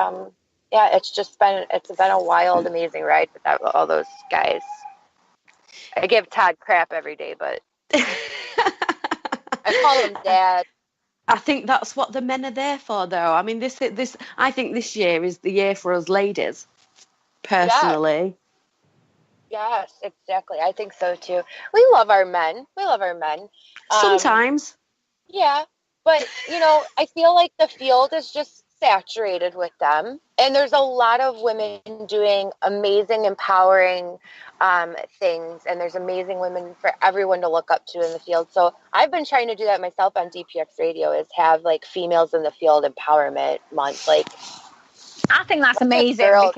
S5: it's been a wild, amazing ride with all those guys. I give Todd crap every day, but I call him Dad.
S3: I think that's what the men are there for, though. I mean, I think this year is the year for us ladies, personally.
S5: Yes, exactly. I think so too. We love our men.
S3: Sometimes.
S5: Yeah, but I feel like the field is just saturated with them, and there's a lot of women doing amazing, empowering things, and there's amazing women for everyone to look up to in the field. So I've been trying to do that myself on DPX Radio, is have like females in the field empowerment month. Like,
S4: I think that's amazing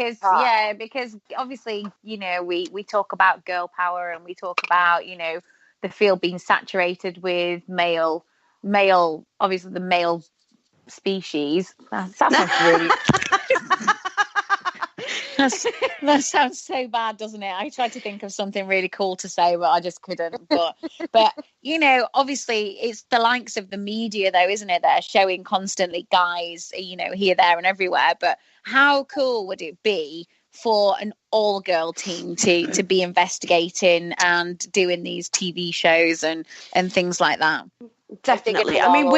S4: because obviously, we talk about girl power, and we talk about, the field being saturated with male, obviously the male species. That sounds really... that sounds so bad, doesn't it? I tried to think of something really cool to say, but I just couldn't. But obviously it's the likes of the media, though, isn't it? They're showing constantly guys, here, there, and everywhere. But how cool would it be for an all-girl team to be investigating and doing these TV shows and things like that?
S3: Definitely. I mean,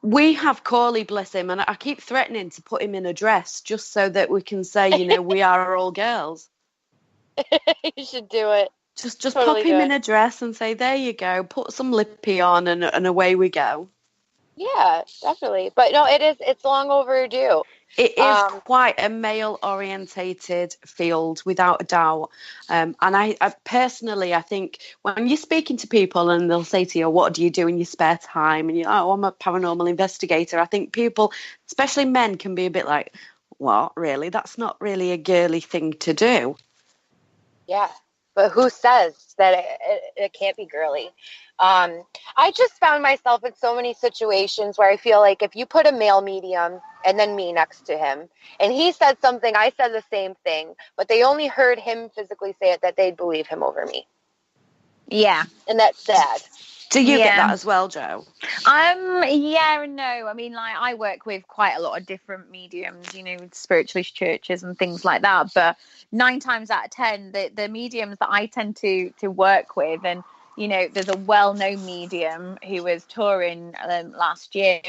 S3: we have Corley, bless him, and I keep threatening to put him in a dress just so that we can say, we are all girls.
S5: You should do it.
S3: Just totally pop him in a dress and say, there you go, put some lippy on, and away we go.
S5: Yeah, definitely. But no, it's long overdue.
S3: It is quite a male-orientated field, without a doubt. And I personally, I think when you're speaking to people and they'll say to you, what do you do in your spare time? And you're, I'm a paranormal investigator. I think people, especially men, can be a bit like, what, really? That's not really a girly thing to do.
S5: Yeah, but who says that it can't be girly? I just found myself in so many situations where I feel like if you put a male medium and then me next to him, and he said something, I said the same thing, but they only heard him physically say it, that they'd believe him over me.
S4: Yeah.
S5: And that's sad.
S3: Do you get that as well, Jo?
S4: Yeah and no. I mean, like, I work with quite a lot of different mediums, spiritualist churches and things like that. But 9 times out of 10, the mediums that I tend to work with, and there's a well-known medium who was touring last year,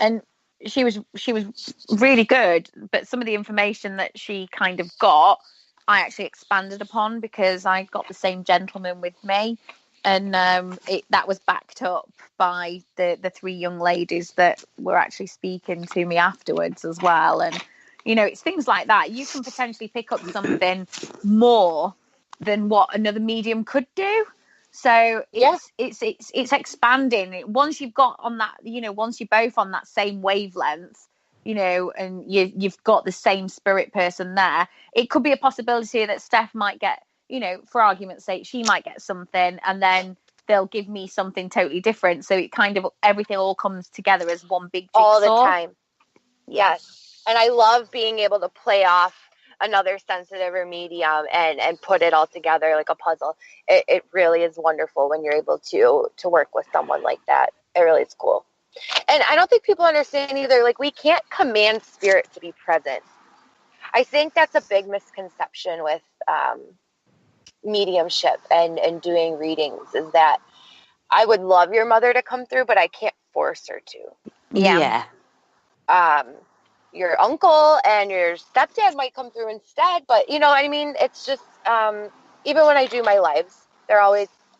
S4: and she was really good. But some of the information that she kind of got, I actually expanded upon, because I got the same gentleman with me. And that was backed up by the 3 young ladies that were actually speaking to me afterwards as well. And, it's things like that. You can potentially pick up something more than what another medium could do. So it's expanding. Once you've got on that, once you're both on that same wavelength, and you've got the same spirit person there, it could be a possibility that Steph might get, for argument's sake, she might get something, and then they'll give me something totally different. So it kind of, everything all comes together as one big jigsaw.
S5: All the time. Yes. And I love being able to play off another sensitive or medium and put it all together like a puzzle. It really is wonderful when you're able to work with someone like that. It really is cool. And I don't think people understand either, like, we can't command spirit to be present. I think that's a big misconception with mediumship and doing readings, is that I would love your mother to come through, but I can't force her to.
S3: Yeah.
S5: Your uncle and your stepdad might come through instead, but you know what I mean? It's just, even when I do my lives,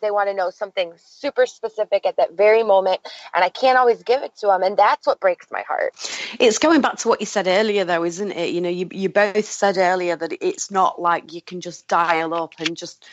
S5: they want to know something super specific at that very moment, and I can't always give it to them, and that's what breaks my heart.
S3: It's going back to what you said earlier, though, isn't it? You both said earlier that it's not like you can just dial up and just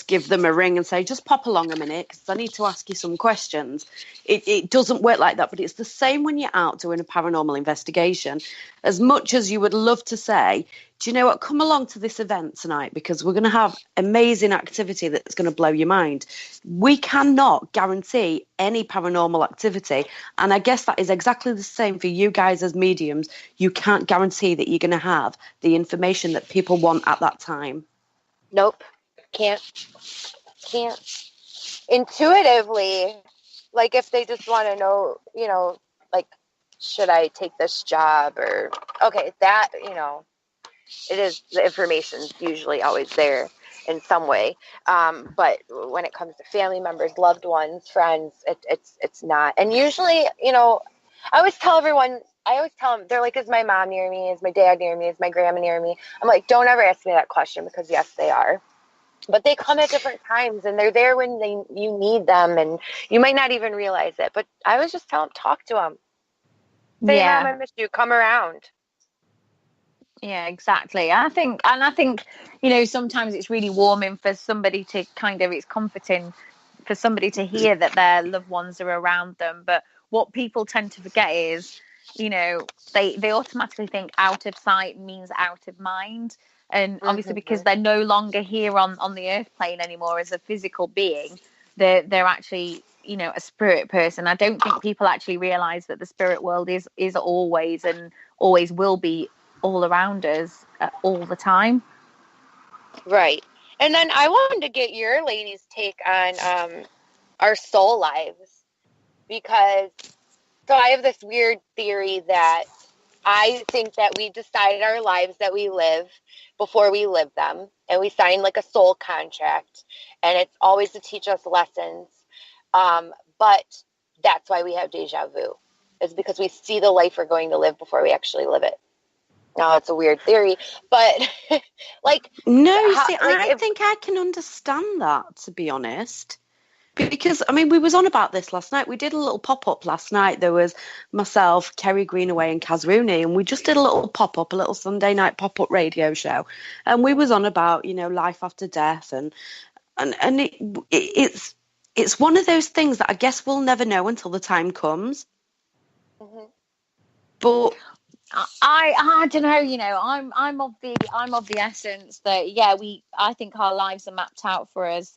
S3: give them a ring and say, just pop along a minute because I need to ask you some questions. It doesn't work like that, but it's the same when you're out doing a paranormal investigation. as much as you would love to say, do you know what, come along to this event tonight because we're going to have amazing activity that's going to blow your mind. We cannot guarantee any paranormal activity. And I guess that is exactly the same for you guys as mediums. You can't guarantee that you're going to have the information that people want at that time.
S5: Nope. Can't. Intuitively, like if they just want to know, like, should I take this job or, okay, that, it is, the information's usually always there in some way. But when it comes to family members, loved ones, friends, it's not. And usually, I always tell them, they're like, is my mom near me? Is my dad near me? Is my grandma near me? I'm like, don't ever ask me that question because yes, they are. But they come at different times and they're there when you need them and you might not even realize it. But I always just tell them, talk to them. Say,
S4: Yeah.
S5: Mom, I miss you. Come around.
S4: Yeah, exactly. I think, sometimes it's really warming for somebody to it's comforting for somebody to hear that their loved ones are around them. But what people tend to forget is, they automatically think out of sight means out of mind. And obviously because they're no longer here on the earth plane anymore as a physical being, they're actually, a spirit person. I don't think people actually realize that the spirit world is always and always will be all around us all the time.
S5: Right. And then I wanted to get your ladies' take on our soul lives, because so I have this weird theory that I think that we decide our lives that we live before we live them, and we sign like a soul contract, and it's always to teach us lessons. But that's why we have deja vu. It's because we see the life we're going to live before we actually live it. No, it's a weird theory, but like...
S3: No, I think I can understand that, to be honest. Because, we was on about this last night. We did a little pop-up last night. There was myself, Kerry Greenaway and Kaz Rooney, and we just did a little pop-up, a little Sunday night pop-up radio show. And we was on about, life after death. And it's one of those things that I guess we'll never know until the time comes. Mm-hmm. But...
S4: I don't know, I'm of the essence that I think our lives are mapped out for us,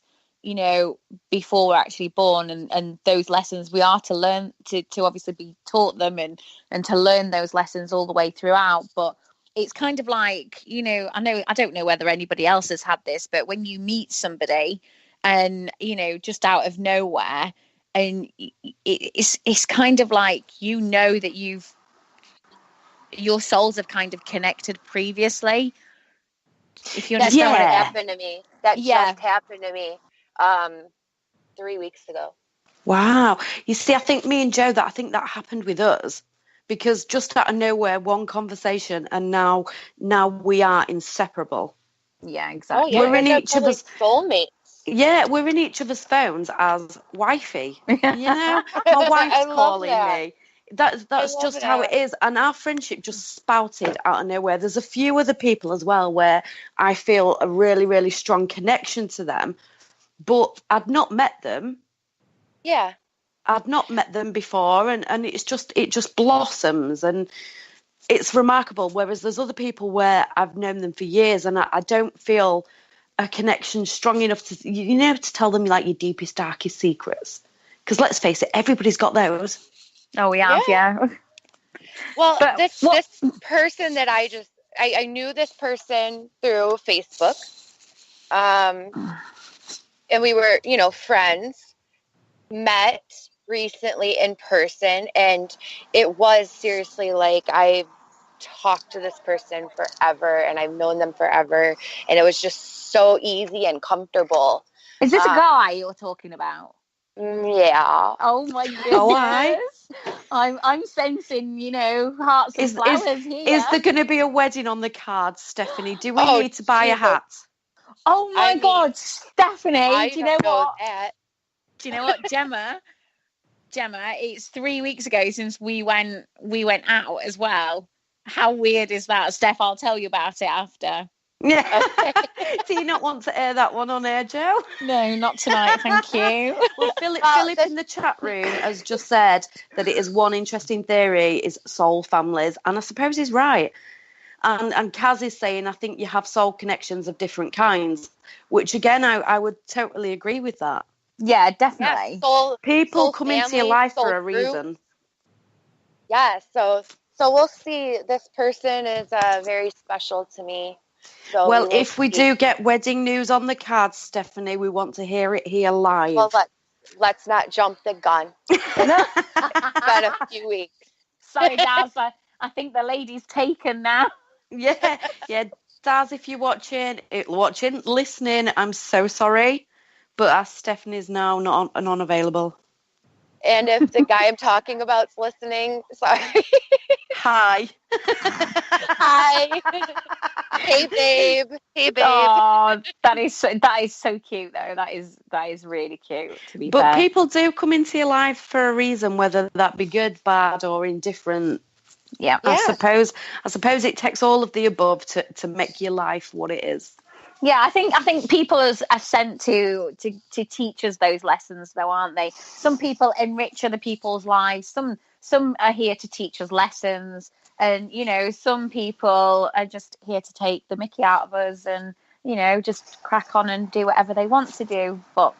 S4: before we're actually born, and those lessons we are to learn, to obviously be taught them and to learn those lessons all the way throughout. But it's kind of like, I don't know whether anybody else has had this, but when you meet somebody and just out of nowhere, and it's kind of like that your souls have kind of connected previously. If you understand
S5: what happened to me. Just happened to me 3 weeks ago.
S3: Wow. You see, I think me and Joe, I think that happened with us, because just out of nowhere, one conversation, and now we are inseparable.
S4: Yeah, exactly.
S5: We're in each other's soulmates.
S3: Yeah, we're in each other's phones as wifey. My wife's calling me. That's just how it is. And our friendship just spouted out of nowhere. There's a few other people as well where I feel a really, really strong connection to them, but I'd not met them.
S5: Yeah.
S3: I'd not met them before, and it just blossoms, and it's remarkable. Whereas there's other people where I've known them for years and I don't feel a connection strong enough to, to tell them like your deepest, darkest secrets. Because let's face it, everybody's got those.
S4: Oh, we have, yeah.
S5: Well, this person that I knew this person through Facebook. And we were, friends, met recently in person. And it was seriously like I've talked to this person forever and I've known them forever. And it was just so easy and comfortable.
S4: Is this a guy you're talking about?
S5: Yeah.
S4: Oh my goodness.
S3: Oh,
S4: I'm sensing, hearts and flowers here.
S3: Is there going to be a wedding on the cards, Stephanie? Do we need to buy a hat?
S4: Oh my God, Stephanie! Do you know what?
S5: Do
S4: you know what, Gemma? It's 3 weeks ago since we went out as well. How weird is that, Steph? I'll tell you about it after.
S3: Yeah.
S5: Okay.
S3: Do you not want to air that one on air, Joe?
S4: No, not tonight, thank you.
S3: Well, Philip in the chat room has just said that it is one interesting theory is soul families, and I suppose he's right. And Kaz is saying, I think you have soul connections of different kinds, which again, I would totally agree with that.
S4: Yeah,
S5: Yeah,
S4: definitely.
S3: People
S5: soul
S3: come into your
S5: family,
S3: life
S5: soul
S3: for a
S5: group.
S3: reason.
S5: Yeah, so we'll see. This person is very special to me. So
S3: Well,
S5: we will
S3: if we
S5: see.
S3: do get wedding news on the cards, Stephanie, we want to hear it here live.
S5: Well, let's not jump the gun. It's been a few weeks.
S4: Sorry, Daz, I think the lady's taken now.
S3: Yeah. Daz, if you're watching, listening, I'm so sorry, but Stephanie's now not unavailable.
S5: And if the guy I'm talking about's listening, sorry.
S3: Hi.
S5: Hi. Hey, babe. Hey, babe.
S4: Oh, that is so cute, though. That is really cute, to be
S3: But
S4: fair.
S3: people do come into your life for a reason, whether that be good, bad, or indifferent.
S4: Yeah.
S3: I suppose it takes all of the above to make your life what it is.
S4: Yeah, I think people are sent to teach us those lessons, though, aren't they? Some people enrich other people's lives. Some are here to teach us lessons, and some people are just here to take the mickey out of us, and just crack on and do whatever they want to do. But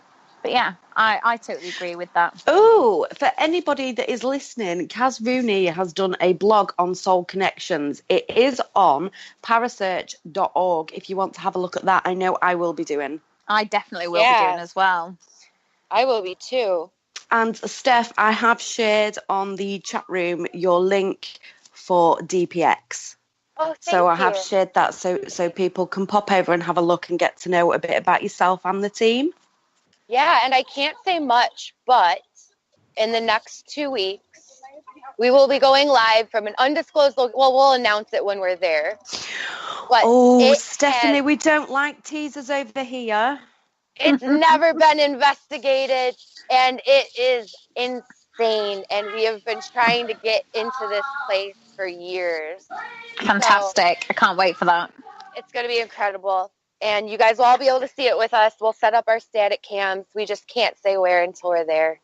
S4: yeah, I totally agree with that.
S3: Oh, for anybody that is listening, Kaz Rooney has done a blog on soul connections. It is on parasearch.org if you want to have a look at that. I know I will be doing.
S4: I definitely will be doing as well.
S5: I will be too.
S3: And Steph, I have shared on the chat room your link for DPX.
S5: Oh,
S3: so I
S5: thank
S3: have
S5: you.
S3: shared that so people can pop over and have a look and get to know a bit about yourself and the team.
S5: Yeah, and I can't say much, but in the next 2 weeks, we will be going live from an undisclosed location. Well, we'll announce it when we're there. But
S3: Stephanie, we don't like teasers over here.
S5: It's never been investigated, and it is insane. And we have been trying to get into this place for years.
S4: Fantastic. I can't wait for that.
S5: It's going to be incredible. And you guys will all be able to see it with us. We'll set up our static cams. We just can't say where until we're there.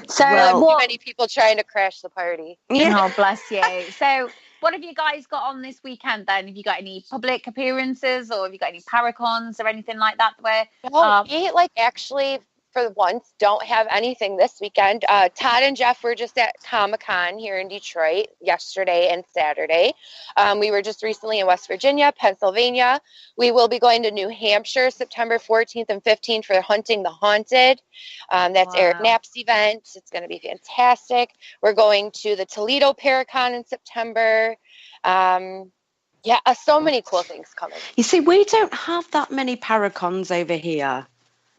S4: So,
S5: too many people trying to crash the party.
S4: Oh, bless you. So, what have you guys got on this weekend then? Have you got any public appearances, or have you got any paracons or anything like that?
S5: We actually, for once, don't have anything this weekend. Todd and Jeff were just at Comic-Con here in Detroit yesterday and Saturday. We were just recently in West Virginia, Pennsylvania. We will be going to New Hampshire September 14th and 15th for Hunting the Haunted. That's Eric Knapp's event. It's going to be fantastic. We're going to the Toledo Paracon in September. So many cool things coming.
S3: You see, we don't have that many paracons over here.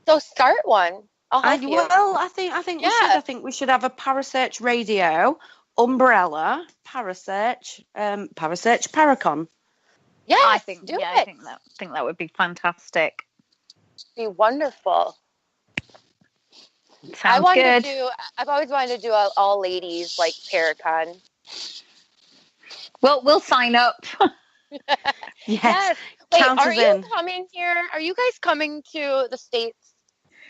S5: So start one. I'll help you.
S3: Well, I think we should. I think we should have a Parasearch Radio umbrella Parasearch Paracon.
S5: Yeah,
S4: I think that would be fantastic.
S5: Be wonderful.
S4: Sounds good.
S5: I've always wanted to do an all ladies like Paracon.
S4: Well, we'll sign up.
S3: Yes.
S5: Wait, are you coming here? Are you guys coming to the States?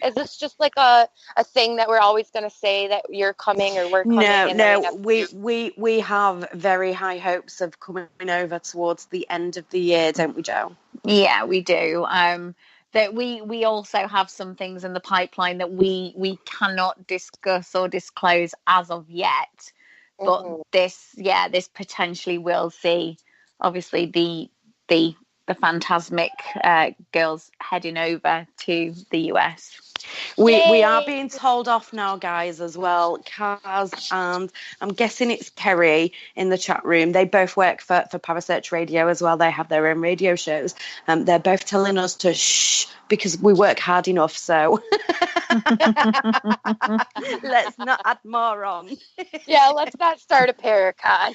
S5: Is this just like a thing that we're always going to say that you're coming or we're coming?
S3: No. We have very high hopes of coming over towards the end of the year, don't we, Jo?
S4: Yeah, we do. That we also have some things in the pipeline that we cannot discuss or disclose as of yet. But this potentially will see, obviously, the phantasmic girls heading over to the US.
S3: We are being told off now, guys, as well. Kaz and I'm guessing it's Kerry in the chat room. They both work for Parasearch Radio as well. They have their own radio shows. They're both telling us to shh because we work hard enough. So let's not add more on.
S5: Yeah, let's not start a Paracon.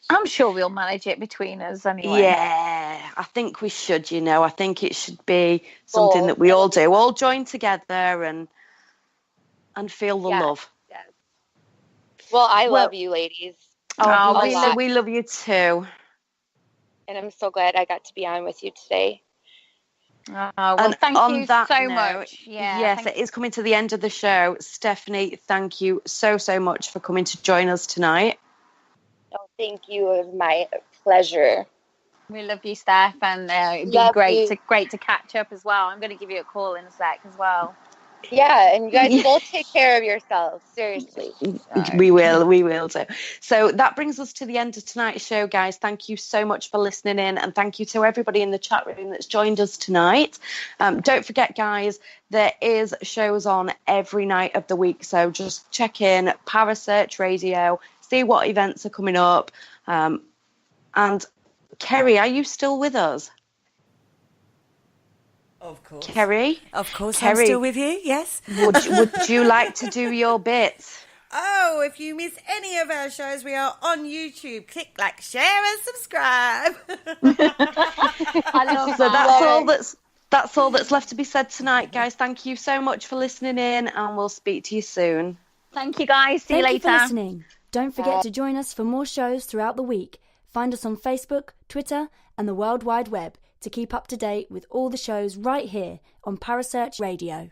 S4: I'm sure we'll manage it between us anyway.
S3: Yeah, I think we should, I think it should be something that we all do. All join together and feel the love.
S5: Yes. Well, I love you ladies.
S3: Oh, we love you too.
S5: And I'm so glad I got to be on with you today.
S4: Oh, well,
S3: And
S4: thank
S3: on
S4: you
S3: that
S4: so
S3: note,
S4: much. Yeah,
S3: yes, it is coming to the end of the show. Stephanie, thank you so much for coming to join us tonight.
S5: Oh, thank you. It was my pleasure.
S4: we love you, Steph, and it'd be
S5: Love
S4: great
S5: you.
S4: to catch up as well. I'm going to give you a call in a sec as well.
S5: Yeah, and you guys both take care of yourselves. Seriously.
S3: We will do. So that brings us to the end of tonight's show, guys. Thank you so much for listening in, and thank you to everybody in the chat room that's joined us tonight. Don't forget, guys, there is shows on every night of the week, so just check in Parasearch Radio, see what events are coming up. And Kerry, are you still with us?
S6: Of course.
S3: Kerry?
S6: Of course,
S3: Kerry,
S6: I'm still with you, yes.
S3: Would you like to do your bit?
S6: Oh, if you miss any of our shows, we are on YouTube. Click like, share and subscribe.
S4: I love
S3: So
S4: that.
S3: that's all that's left to be said tonight, guys. Thank you so much for listening in, and we'll speak to you soon.
S4: Thank you, guys. See you
S2: Thank you
S4: later.
S2: for listening. Don't forget to join us for more shows throughout the week. Find us on Facebook, Twitter, and the World Wide Web to keep up to date with all the shows right here on Parasearch Radio.